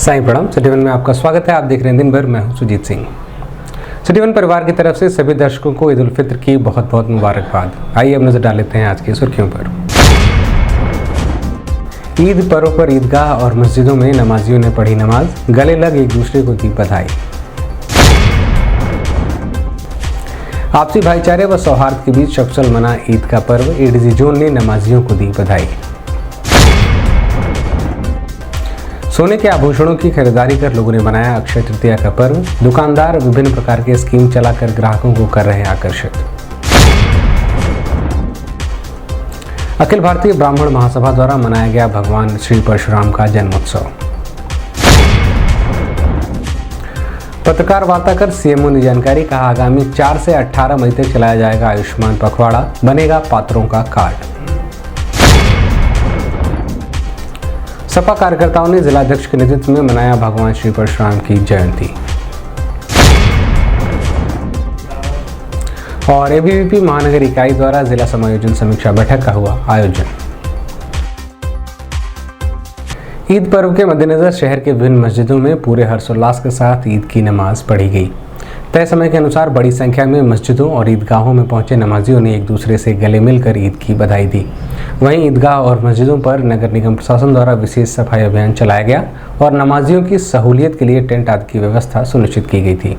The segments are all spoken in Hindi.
साईं प्रणाम। सिटी वन में आपका स्वागत है। आप देख रहे हैं दिन भर, मैं हूं सुजीत सिंह। सिटी वन परिवार की तरफ से सभी दर्शकों को ईद उल फित्र की बहुत बहुत मुबारकबाद। आइए अब नजर डाल लेते हैं आज की सुर्खियों पर। ईद पर्व पर ईदगाह और मस्जिदों में नमाजियों ने पढ़ी नमाज, गले लग एक दूसरे को दी बधाई। आपसी भाईचारे व सौहार्द के बीच सकुशल मना ईद का पर्व, एडीजी जोन ने नमाजियों को दी बधाई। सोने के आभूषणों की खरीदारी कर लोगों ने बनाया अक्षय तृतीया का पर्व, दुकानदार विभिन्न प्रकार के स्कीम चलाकर ग्राहकों को कर रहे हैं आकर्षित। अखिल भारतीय ब्राह्मण महासभा द्वारा मनाया गया भगवान श्री परशुराम का जन्मोत्सव। पत्रकार वार्ता कर सीएमओ ने जानकारी, कहा आगामी 4 से 18 मई तक चलाया जाएगा आयुष्मान पखवाड़ा, बनेगा पात्रों का कार्ड। सपा कार्यकर्ताओं ने जिलाध्यक्ष के नेतृत्व में मनाया भगवान श्री परशुराम की जयंती। और एबीवीपी महानगर इकाई द्वारा जिला समायोजन समीक्षा बैठक का हुआ आयोजन। ईद पर्व के मद्देनजर शहर के विभिन्न मस्जिदों में पूरे हर्षोल्लास के साथ ईद की नमाज पढ़ी गई। तय समय के अनुसार बड़ी संख्या में मस्जिदों और ईदगाहों में पहुंचे नमाजियों ने एक दूसरे से गले मिलकर ईद की बधाई दी। वहीं ईदगाह और मस्जिदों पर नगर निगम प्रशासन द्वारा विशेष सफाई अभियान चलाया गया और नमाजियों की सहूलियत के लिए टेंट आदि की व्यवस्था सुनिश्चित की गई थी।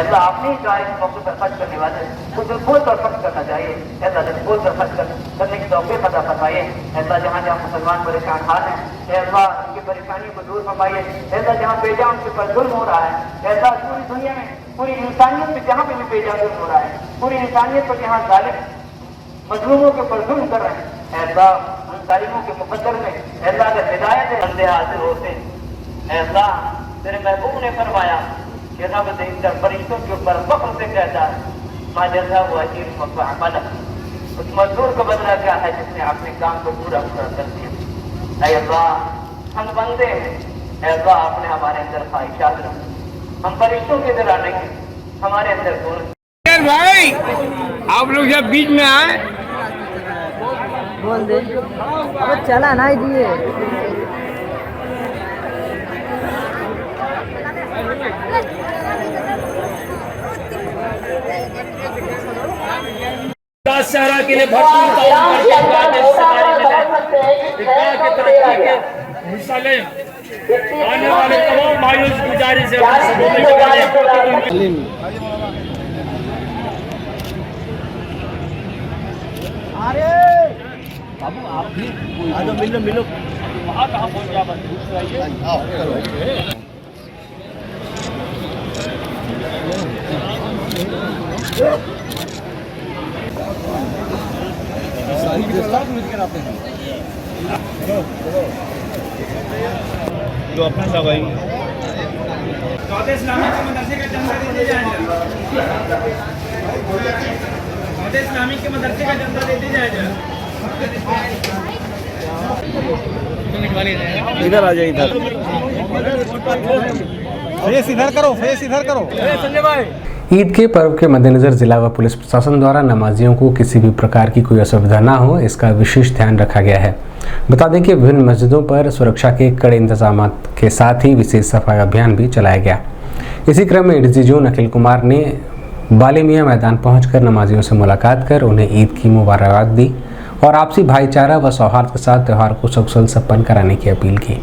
ऐसा आपने कहा इस मौके पर खर्च करने वाले कुछ बोल कर खर्च करना चाहिए। ऐसा बोल कर खर्च करने की तौफीक अता फरमाइए। ऐसा जहाँ जहाँ मुसलमान परेशान हाल हैं, ऐसा परेशानियों को दूर फरमाइए। ऐसा जहाँ बेजा उनके पर जुल्म हो रहा है, ऐसा पूरी दुनिया में पूरी इंसानियत में जहाँ पे भी बेजा जुल्म हो रहा है, पूरी इंसानियत पर जहाँ जालिम मजलूमों के ऊपर जुल्म कर रहे हैं, ऐसा उन जालिमों के मुकद्दर में ऐसा अगर हिदायत बंदे हासिल होते हैं, ऐसा तेरे महबूब ने फरमाया कि रब देखकर फरिश्तों के ऊपर फख्र से कहता है मां जैसा वो अजीर मकबल, उस मजदूर का बदला क्या है जिसने अपने काम को पूरा पूरा कर दिया। ऐ अल्लाह, हम बंदे हैं, ऐ अल्लाह आपने हमारे अंदर ख्वाहिशात रखी, हम फरिश्तों की तरह नहीं, हमारे अंदर गुण। भाई आप लोग जब बीच में आए बोल दे, अब चला ना दिए। शहरा के लिए भरपूर हिस्सा लें। आने वाले तमाम भाइयों की गुजारिश है मिलो वहाँ कहाँ पहुँच गया जो अपना दवाई इस्लामी के मदरसे का चंदा दे दिया जाएगा। इस्लामी के मदरसे का चंदा दे दिया जाएगा। इधर आ जाए, इधर फेस इधर करो, फेस इधर करो। संजय भाई, ईद के पर्व के मद्देनजर जिला व पुलिस प्रशासन द्वारा नमाजियों को किसी भी प्रकार की कोई असुविधा न हो, इसका विशेष ध्यान रखा गया है। बता दें कि विभिन्न मस्जिदों पर सुरक्षा के कड़े इंतजाम के साथ ही विशेष सफाई अभियान भी चलाया गया। इसी क्रम में एडीसी जोन अखिल कुमार ने बालेमिया मैदान पहुंचकर नमाजियों से मुलाकात कर उन्हें ईद की मुबारकबाद दी और आपसी भाईचारा व सौहार्द के साथ त्यौहार को सकुशल संपन्न कराने की अपील की।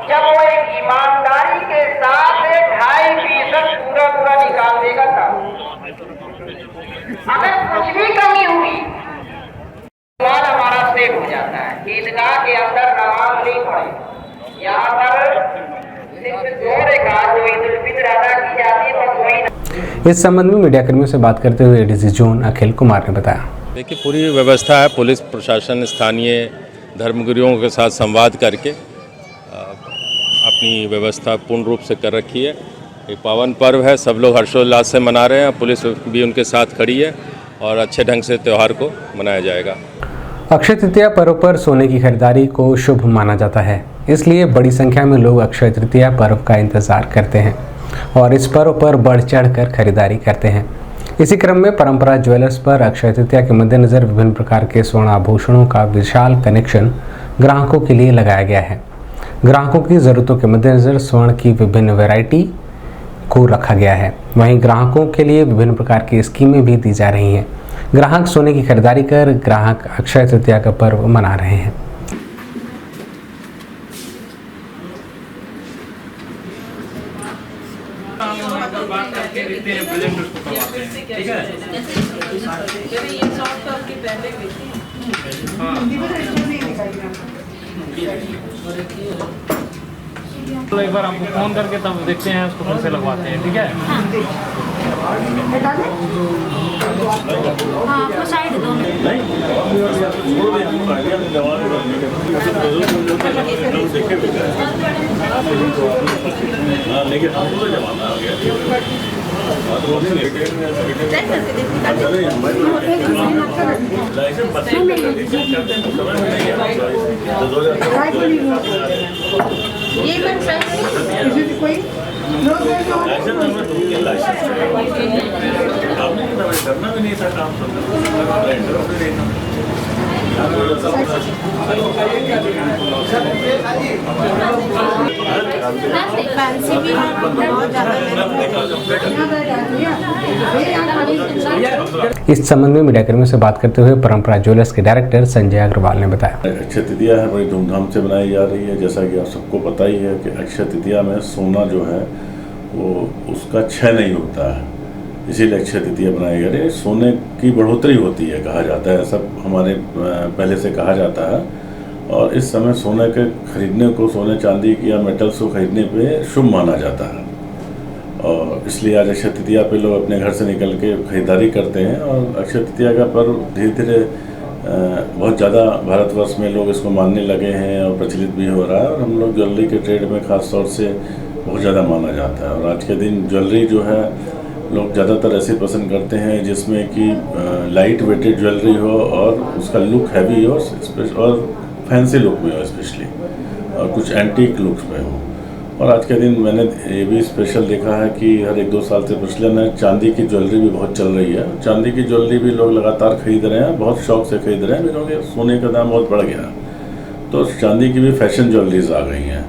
जब वो एक ईमानदारी के साथ 2.5% पूरा निकाल देगा था, अगर कुछ भी कमी हुई ईमान हमारा सेफ हो जाता है। ईदगाह के अंदर नमाज नहीं पढ़े, यहाँ पर सिर्फ 2 रकात जो ईद उल फित्र अदा की जाती है, बस वही। इस संबंध में मीडिया कर्मियों से बात करते हुए एडीसी जोन अखिल कुमार ने बताया, देखिए पूरी व्यवस्था है, पुलिस प्रशासन स्थानीय धर्मगुरुओं के साथ संवाद करके अपनी व्यवस्था पूर्ण रूप से कर रखी है। एक पावन पर्व है, सब लोग हर्षोल्लास से मना रहे हैं, पुलिस भी उनके साथ खड़ी है और अच्छे ढंग से त्यौहार को मनाया जाएगा। अक्षय तृतीया पर्व पर सोने की खरीदारी को शुभ माना जाता है, इसलिए बड़ी संख्या में लोग अक्षय तृतीया पर्व का इंतजार करते हैं और इस पर्व पर बढ़ चढ़कर खरीदारी करते हैं। इसी क्रम में परंपरा ज्वेलर्स पर अक्षय तृतीया के मद्देनजर विभिन्न प्रकार के स्वर्ण आभूषणों का विशाल कलेक्शन ग्राहकों के लिए लगाया गया है। ग्राहकों की ज़रूरतों के मद्देनजर स्वर्ण की विभिन्न वैरायटी को रखा गया है। वहीं ग्राहकों के लिए विभिन्न प्रकार की स्कीमें भी दी जा रही हैं। ग्राहक सोने की खरीदारी कर ग्राहक अक्षय तृतीया का पर्व मना रहे हैं। तो एक बार आपको फोन करके तब देखते हैं, उसको फिर से लगवाते हैं, ठीक है? आपको साइड दो ये कोई करना भी नहीं था काम, फैंसी भी बहुत ज़्यादा इस संबंध में मीडियाकर्मियों से बात करते हुए परंपरा ज्वेलर्स के डायरेक्टर संजय अग्रवाल ने बताया। अक्षय तृतीया है, बड़ी धूमधाम से मनाई जा रही है। जैसा कि आप सबको पता ही है कि अक्षय तृतीया में सोना जो है वो उसका क्षय नहीं होता है, इसीलिए अक्षय तृतीया बनाई जा रही है। सोने की बढ़ोतरी होती है कहा जाता है, ऐसा हमारे पहले से कहा जाता है। और इस समय सोने के खरीदने को, सोने चांदी की या मेटल्स को खरीदने पे शुभ माना जाता है, और इसलिए आज अक्षय तृतीया पे लोग अपने घर से निकल के खरीदारी करते हैं। और अक्षय तृतीया का पर्व धीरे धीरे बहुत ज़्यादा भारतवर्ष में लोग इसको मानने लगे हैं और प्रचलित भी हो रहा है। और हम लोग ज्वेलरी के ट्रेड में ख़ास तौर से बहुत ज़्यादा माना जाता है। और आज के दिन ज्वेलरी जो है लोग ज़्यादातर ऐसे पसंद करते हैं जिसमें कि लाइट वेटेड ज्वेलरी हो और उसका लुक हैवी हो और फैंसी लुक में हो स्पेशली, और कुछ एंटीक लुक्स में हो। और आज के दिन मैंने ये भी स्पेशल देखा है कि हर 1-2 साल से प्रचलन है, चांदी की ज्वेलरी भी बहुत चल रही है। चांदी की ज्वेलरी भी लोग लगातार खरीद रहे हैं, बहुत शौक से खरीद रहे हैं, क्योंकि सोने का दाम बहुत बढ़ गया, तो चांदी की भी फैशन ज्वेलरीज आ गई हैं।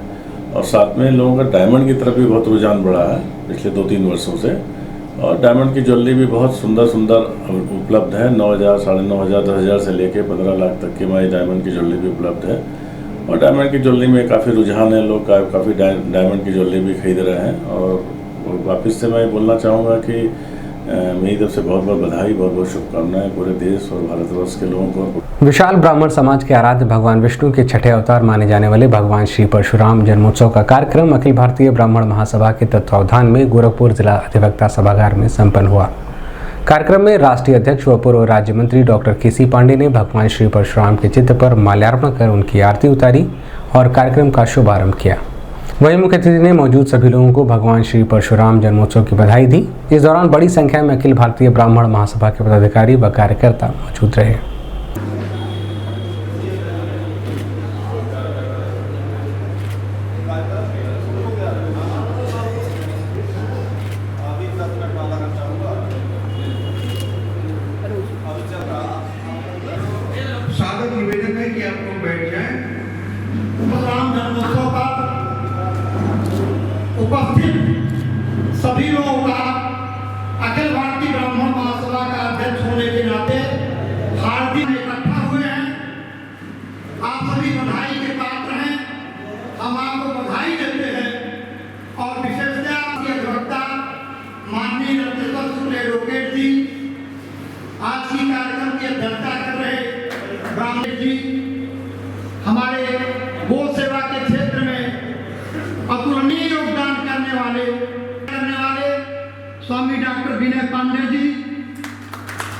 और साथ में लोगों का डायमंड की तरफ भी बहुत रुझान बढ़ा है पिछले 2-3 वर्षों से। और डायमंड की ज्वेलरी भी बहुत सुंदर उपलब्ध है। 9,000, 9,500, 10,000 से लेके 15 लाख तक की हमारी डायमंड की ज्वेलरी भी उपलब्ध है। और डायमंड की ज्वेलरी में काफ़ी रुझान है, लोग काफ़ी डायमंड की ज्वेलरी भी खरीद रहे हैं। और वापस से मैं बोलना चाहूँगा कि मेरी तरफ से बहुत बहुत बधाई, बहुत बहुत शुभकामनाएं पूरे देश और भारतवर्ष के लोगों को। विशाल ब्राह्मण समाज के आराध्य भगवान विष्णु के छठे अवतार माने जाने वाले भगवान श्री परशुराम जन्मोत्सव का कार्यक्रम अखिल भारतीय ब्राह्मण महासभा के तत्वावधान में गोरखपुर जिला अधिवक्ता सभागार में संपन्न हुआ। कार्यक्रम में राष्ट्रीय अध्यक्ष व पूर्व राज्य मंत्री डॉक्टर केसी पांडे ने भगवान श्री परशुराम के चित्र पर माल्यार्पण कर उनकी आरती उतारी और कार्यक्रम का शुभारंभ किया। वहीं मुख्य अतिथि ने मौजूद सभी लोगों को भगवान श्री परशुराम जन्मोत्सव की बधाई दी। इस दौरान बड़ी संख्या में अखिल भारतीय ब्राह्मण महासभा के पदाधिकारी व कार्यकर्ता मौजूद रहे। सादर निवेदन है कि आप लोग बैठ जाएं। परशुराम जन्मोत्सव पर उपस्थित सभी लोगों का अखिल भारतीय ब्राह्मण महासभा का अध्यक्ष होने के नाते हार्दिक इकट्ठा हुए हैं। आप सभी बधाई के पात्र हैं, हम आपको बधाई देते हैं। और विशेषतः आपकी अधिवक्ता माननीय रत्नेश्वर शुक्ल एडवोकेट जी आज की कार्यक्रम की अध्यक्षता कर रहे ब्राह्मण जी, हमारे गो सेवा के क्षेत्र में अतुलनीय योगदान करने वाले स्वामी डॉक्टर विनय पांडे जी,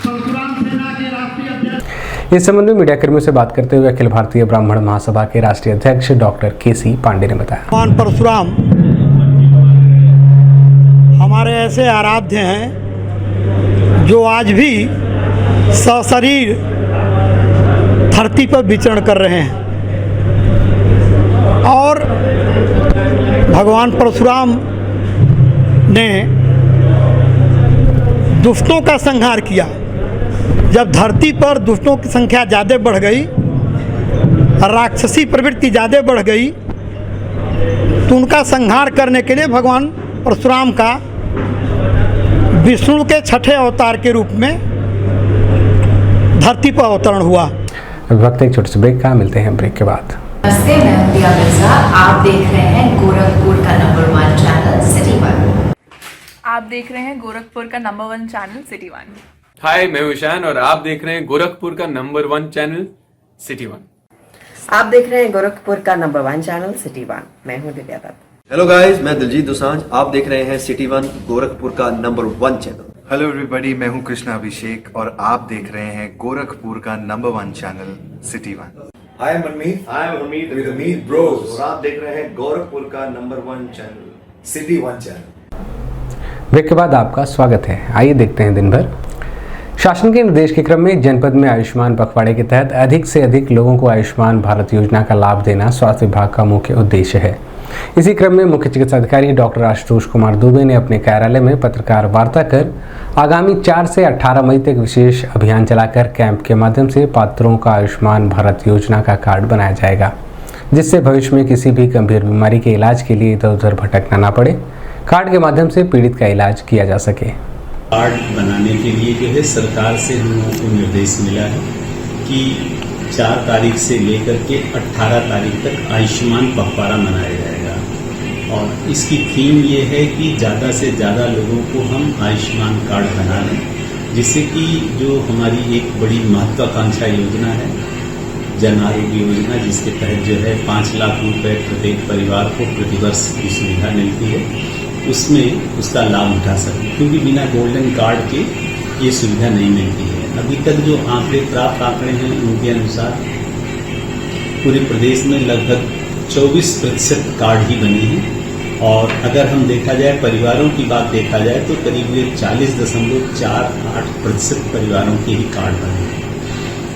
परशुराम सेना के राष्ट्रीय अध्यक्ष। इस संबंध में मीडियाकर्मियों से बात करते हुए अखिल भारतीय ब्राह्मण महासभा के राष्ट्रीय अध्यक्ष डॉक्टर केसी पांडे ने बताया, भगवान परशुराम हमारे ऐसे आराध्य हैं जो आज भी सशरीर धरती पर विचरण कर रहे हैं। और भगवान परशुराम ने दुष्टों का संहार किया। जब धरती पर दुष्टों की संख्या ज़्यादा बढ़ गई, राक्षसी प्रवृत्ति ज़्यादा बढ़ गई, तो उनका संहार करने के लिए भगवान परशुराम का विष्णु के छठे अवतार के रूप में धरती पर अवतरण हुआ। वक्त एक छोटे से ब्रेक का, मिलते हैं ब्रेक के बाद। नमस्ते, मैं प्रिया मिर्जा। आप देख रहे हैं गोरखपुर का नंबर 1 चैनल सिटी 1। आप देख रहे हैं गोरखपुर का नंबर 1 चैनल सिटी 1। हाय, मैं ईशान और आप देख रहे हैं गोरखपुर का नंबर 1 चैनल सिटी 1। आप देख रहे हैं गोरखपुर का नंबर 1 चैनल सिटी 1। मैं हूं दिव्या दत्त। हेलो गाइस, मैं दिलजीत दोसांझ। आप देख रहे हैं सिटी 1 गोरखपुर का नंबर 1 चैनल। हेलो एवरीबॉडी, मैं हूं कृष्णा अभिषेक और आप देख रहे हैं गोरखपुर का number 1 channel city 1। Hi, I'm Manmeet. Hi, I'm Amit with Amit Bros. और आप देख रहे हैं गोरखपुर का number 1 channel city 1 channel. Break के बाद आपका स्वागत है। आइए देखते हैं दिन भर। शासन के निर्देश के क्रम में जनपद में आयुष्मान पखवाड़े के तहत अधिक से अधिक लोगों को आयुष्मान भारत योजना का लाभ देना स्वास्थ्य विभाग का मुख्य उद्देश्य है। इसी क्रम में मुख्य चिकित्सा अधिकारी डॉक्टर आशुतोष कुमार दुबे ने अपने कार्यालय में पत्रकार वार्ता कर आगामी 4 से 18 मई तक विशेष अभियान चलाकर कैंप के माध्यम से पात्रों का आयुष्मान भारत योजना का कार्ड बनाया जाएगा, जिससे भविष्य में किसी भी गंभीर बीमारी के इलाज के लिए इधर उधर भटकना न पड़े। कार्ड के माध्यम से पीड़ित का इलाज किया जा सके। कार्ड बनाने के लिए जो है सरकार से हम लोगों को निर्देश मिला है कि 4 तारीख से लेकर के 18 तारीख तक आयुष्मान पखवाड़ा मनाया जाएगा। और इसकी थीम ये है कि ज़्यादा से ज़्यादा लोगों को हम आयुष्मान कार्ड बना लें, जिससे कि जो हमारी एक बड़ी महत्वाकांक्षा योजना है जन आरोग्य योजना, जिसके तहत जो है 5 लाख रुपए प्रत्येक परिवार को प्रतिवर्ष की सुविधा मिलती है, उसमें उसका लाभ उठा सकें, क्योंकि बिना गोल्डन कार्ड के ये सुविधा नहीं मिलती है। अभी तक जो प्राप्त आंकड़े हैं उनके अनुसार पूरे प्रदेश में लगभग 24% कार्ड ही बने हैं। और अगर हम देखा जाए परिवारों की बात देखा जाए तो करीब 40.48% परिवारों के ही कार्ड बने हैं।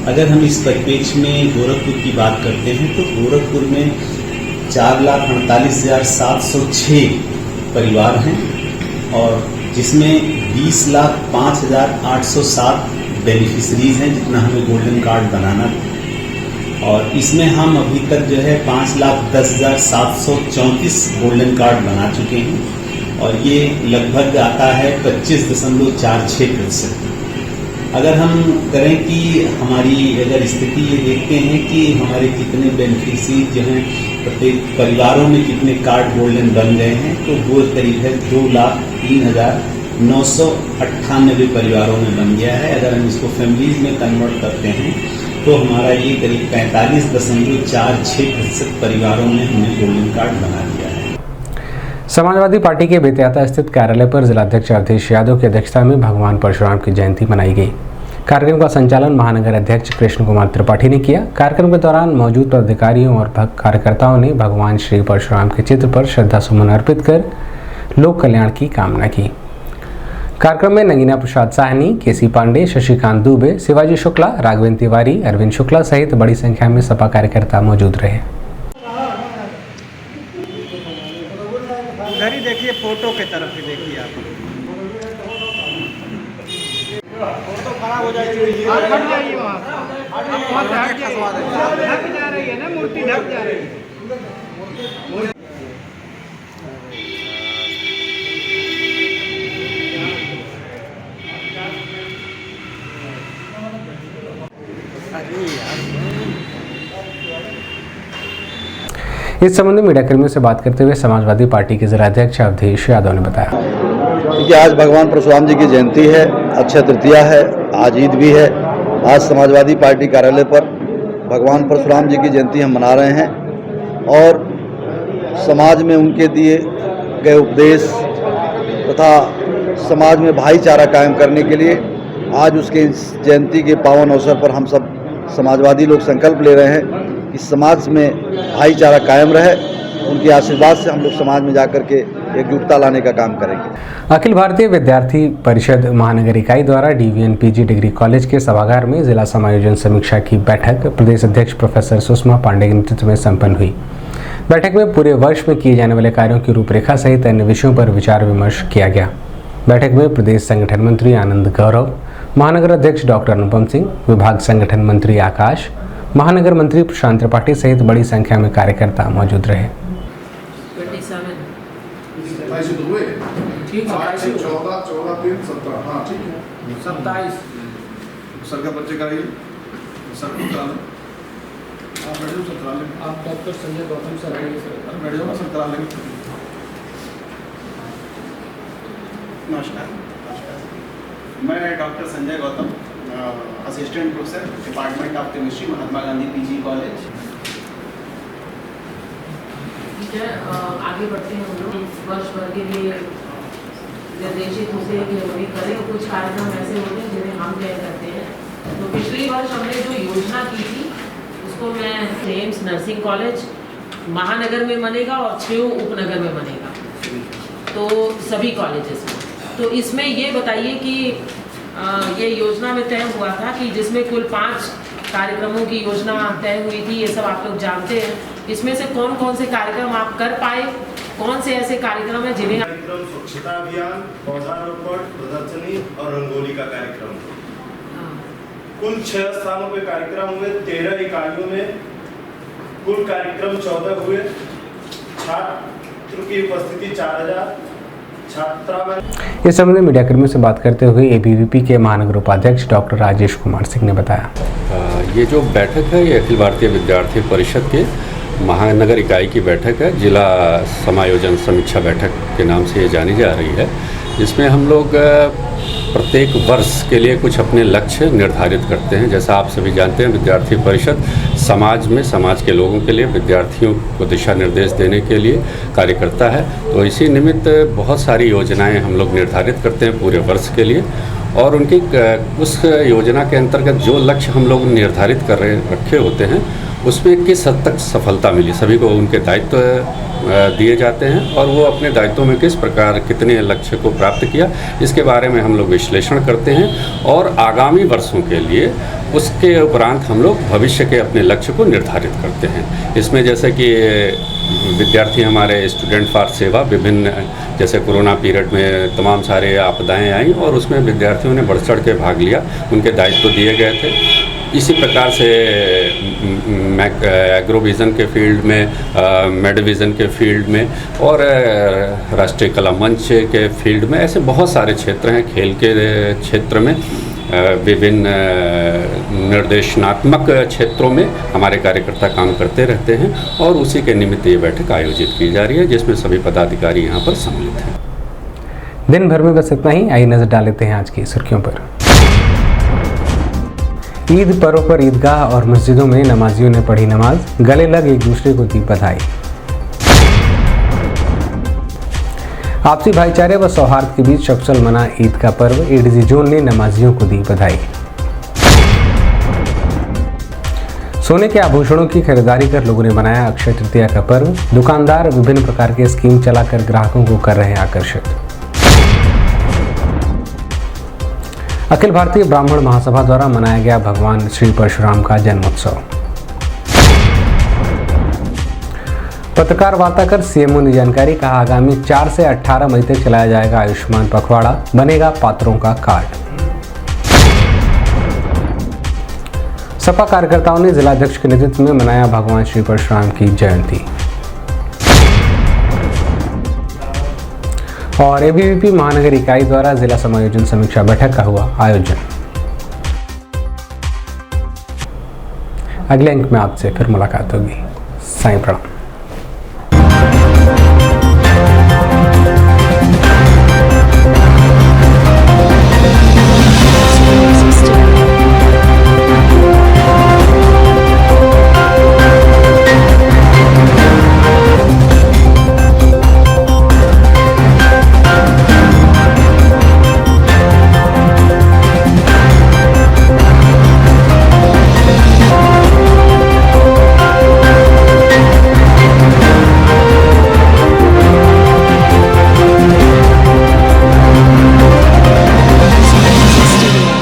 अगर हम इस परिप्रेक्ष्य में गोरखपुर की बात करते हैं तो गोरखपुर में 4,48,706 परिवार हैं और जिसमें 20,05,807 बेनिफिशरीज हैं जितना हमें गोल्डन कार्ड बनाना था। और इसमें हम अभी तक जो है 5,10,734 गोल्डन कार्ड बना चुके हैं और ये लगभग आता है 25.46%। अगर हम करें कि हमारी अगर स्थिति ये देखते हैं कि हमारे कितने बेनिफिशरी जो हैं प्रत्येक परिवारों में कितने कार्ड गोल्डन बन गए हैं, तो वो करीब है 2,03,998 परिवारों में बन गया है। अगर हम इसको फैमिलीज में कन्वर्ट करते हैं तो हमारा ये करीब 45.46% परिवारों में हमने गोल्डन कार्ड बना दिया है। समाजवादी पार्टी के बेतियाता स्थित कार्यालय पर जिलाध्यक्ष अवधेश यादव की अध्यक्षता में भगवान परशुराम की जयंती मनाई गई। कार्यक्रम का संचालन महानगर अध्यक्ष कृष्ण कुमार त्रिपाठी ने किया। कार्यक्रम के दौरान मौजूद पदाधिकारियों और कार्यकर्ताओं ने भगवान श्री परशुराम के चित्र पर श्रद्धा सुमन अर्पित कर लोक कल्याण की कामना की। कार्यक्रम में नगीना प्रसाद साहनी, केसी पांडे, शशिकांत दुबे, शिवाजी शुक्ला, राघवेंद्र तिवारी, अरविंद शुक्ला सहित बड़ी संख्या में सपा कार्यकर्ता मौजूद रहे। उधर ही देखिए, फोटो के तरफ ही देखिए आप। फोटो खराब हो जाएगी, आप हट जाइए वहाँ से, ढक जा रही है ना मूर्ति, ढक जा रही है। इस संबंध में मीडिया कर्मियों से बात करते हुए समाजवादी पार्टी के जिलाध्यक्ष अवधेश यादव ने बताया कि आज भगवान परशुराम जी की जयंती है, अक्षय तृतीया है, आज ईद भी है। आज समाजवादी पार्टी कार्यालय पर भगवान परशुराम जी की जयंती हम मना रहे हैं और समाज में उनके दिए गए उपदेश तथा समाज में भाईचारा कायम करने के लिए आज उसके जयंती के पावन अवसर पर हम सब समाजवादी लोग संकल्प ले रहे हैं कि समाज में भाईचारा कायम रहे। उनके आशीर्वाद से हम लोग समाज में जाकर के एकजुटता लाने का काम करेंगे। अखिल भारतीय विद्यार्थी परिषद महानगर इकाई द्वारा डीवीएन पीजी डिग्री कॉलेज के सभागार में जिला समायोजन समीक्षा की बैठक प्रदेश अध्यक्ष प्रोफेसर सुषमा पांडे के नेतृत्व में संपन्न हुई। बैठक में पूरे वर्ष में किए जाने वाले कार्यों की रूपरेखा सहित अन्य विषयों पर विचार विमर्श किया गया। बैठक में प्रदेश संगठन मंत्री आनंद गौरव, महानगर अध्यक्ष डॉक्टर अनुपम सिंह, विभाग संगठन मंत्री आकाश, महानगर मंत्री प्रशांत त्रिपाठी सहित बड़ी संख्या में कार्यकर्ता मौजूद रहे। 27 बच्चे कराइए सर आप डॉक्टर संजय गौतम सर आइए सर करा लेंगे। नमस्कार, मैं doctor Sanjay Gautam, assistant professor department of chemistry, Mahatma Gandhi PG college. आगे बढ़ते हैं हम लोग वर्ष भर के लिए निर्देशित होते हैं कि अभी करें। कुछ कार्यक्रम ऐसे होते हैं जिन्हें हम तय करते हैं। तो पिछले वर्ष हमने जो योजना की थी उसको मैं एम्स नर्सिंग कॉलेज महानगर में बनेगा और 6 उपनगर में बनेगा, तो सभी कॉलेजेस में। तो इसमें ये बताइए कि ये योजना में तय हुआ था कि जिसमें कुल 5 कार्यक्रमों की योजना तय हुई थी, ये सब आप लोग जानते हैं। इसमें से कौन कौन से कार्यक्रम आप कर पाए, कौन से ऐसे कार्यक्रम हैं जिन्हें स्वच्छता अभियान, पौधारोपण, प्रदर्शनी और रंगोली का कार्यक्रम। कुल 6 स्थानों पे कार्यक्रम हुए, 13 इकाइयों में कुल कार्यक्रम 14 हुए। छात्र की उपस्थिति 4000, छात्रा में इस संबंध में मीडियाकर्मियों से बात करते हुए एबीवीपी के महानगर उपाध्यक्ष डॉक्टर राजेश कुमार सिंह ने बताया, ये जो बैठक है ये अखिल भारतीय विद्यार्थी परिषद के महानगर इकाई की बैठक है। जिला समायोजन समीक्षा बैठक के नाम से ये जानी जा रही है। इसमें हम लोग प्रत्येक वर्ष के लिए कुछ अपने लक्ष्य निर्धारित करते हैं। जैसा आप सभी जानते हैं, विद्यार्थी परिषद समाज में समाज के लोगों के लिए, विद्यार्थियों को दिशा निर्देश देने के लिए कार्य करता है। तो इसी निमित्त बहुत सारी योजनाएं हम लोग निर्धारित करते हैं पूरे वर्ष के लिए, और उनकी उस योजना के अंतर्गत जो लक्ष्य हम लोग निर्धारित रखे होते हैं उसमें किस हद तक सफलता मिली, सभी को उनके दायित्व दिए जाते हैं और वो अपने दायित्वों में किस प्रकार कितने लक्ष्य को प्राप्त किया, इसके बारे में हम लोग विश्लेषण करते हैं और आगामी वर्षों के लिए उसके उपरांत हम लोग भविष्य के अपने लक्ष्य को निर्धारित करते हैं। इसमें जैसे कि विद्यार्थी हमारे स्टूडेंट फॉर सेवा, विभिन्न जैसे कोरोना पीरियड में तमाम सारे आपदाएं आई और उसमें विद्यार्थियों ने बढ़ चढ़ के भाग लिया, उनके दायित्व दिए गए थे। इसी प्रकार से एग्रोविज़न के फील्ड में, मेडविज़न के फील्ड में और राष्ट्रीय कला मंच के फील्ड में ऐसे बहुत सारे क्षेत्र हैं। खेल के क्षेत्र में, विभिन्न निर्देशनात्मक क्षेत्रों में हमारे कार्यकर्ता काम करते रहते हैं और उसी के निमित्त ये बैठक आयोजित की जा रही है, जिसमें सभी पदाधिकारी यहाँ पर सम्मिलित हैं। दिन भर में बस इतना ही। आइए नजर डाल लेते हैं आज की सुर्खियों पर। ईद पर्व पर ईदगाह और मस्जिदों में नमाजियों ने पढ़ी नमाज, गले लग एक दूसरे को दी बधाई। आपसी भाईचारे व सौहार्द के बीच सकुशल मना ईद का पर्व, एडीजी जोन ने नमाजियों को दी बधाई। सोने के आभूषणों की खरीदारी कर लोगों ने बनाया अक्षय तृतीया का पर्व, दुकानदार विभिन्न प्रकार के स्कीम चलाकर ग्राहकों को कर रहे हैं आकर्षित। अखिल भारतीय ब्राह्मण महासभा द्वारा मनाया गया भगवान श्री परशुराम का जन्मोत्सव। पत्रकार वार्ता कर सीएमओ ने जानकारी, कहा आगामी 4 से 18 मई तक चलाया जाएगा आयुष्मान पखवाड़ा, बनेगा पात्रों का कार्ड। सपा कार्यकर्ताओं ने जिलाध्यक्ष के नेतृत्व में मनाया भगवान श्री परशुराम की जयंती। और एबीवीपी महानगर इकाई द्वारा जिला समायोजन समीक्षा बैठक का हुआ आयोजन। अगले अंक में आपसे फिर मुलाकात होगी। साईं प्रणाम।